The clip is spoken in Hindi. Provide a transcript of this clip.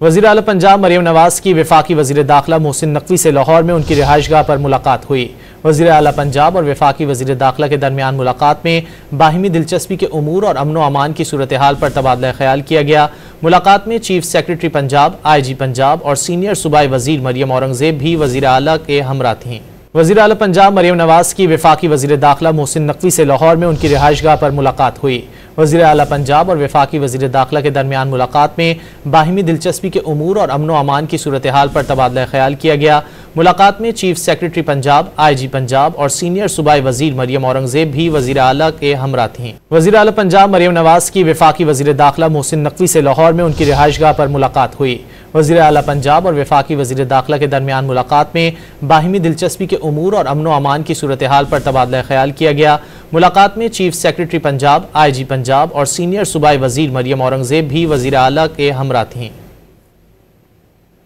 वज़ीर आला पंजाब मरियम नवाज की वफाकी वज़ीर दाखिला मोहसिन नकवी से लाहौर में उनकी रिहाइशगाह पर मुलाकात हुई। वज़ीर आला पंजाब और वफाकी वज़ीर दाखिला के दरमियान मुलाकात में बाहिमी दिलचस्पी के उमूर और अमन व अमान की सूरत हाल पर तबादला ख्याल किया गया। मुलाकात में chief secretary Punjab, IG Punjab और सीनियर सूबाई वज़ीर मरियम औरंगज़ेब भी वज़ीर आला के हमरा थीं। वज़ीर आला पंजाब मरियम नवाज की वफाकी वज़ीर दाखिला मोहसिन नकवी से लाहौर में उनकी रिहाइशगाह पर मुलाकात हुई। वज़ीर आला पंजाब और वफाकी वज़ीर दाखिला के दरमियान मुलाकात में बाहिमी दिलचस्पी के उमूर और अमन व अमान की सूरत हाल पर तबादला ख्याल किया गया। मुलाकात में chief secretary Punjab, IG Punjab और सीनियर सूबाई वज़ीर मरियम औरंगज़ेब भी वज़ीर आला के हमरा थीं। वज़ीर आला पंजाब मरियम नवाज की वफाकी वज़ीर दाखिला मोहसिन नकवी से लाहौर में उनकी रिहाइशगाह पर मुलाकात हुई। वज़ीर आला पंजाब और वफाकी वज़ीर दाखिला के दरमियान मुलाकात में बाहिमी दिलचस्पी के उमूर और अमन व अमान की सूरत हाल पर तबादला ख्याल किया गया। मुलाकात में chief secretary Punjab, IG Punjab और सीनियर सूबाई वज़ीर मरियम औरंगज़ेब भी वज़ीर आला के हमरा थीं।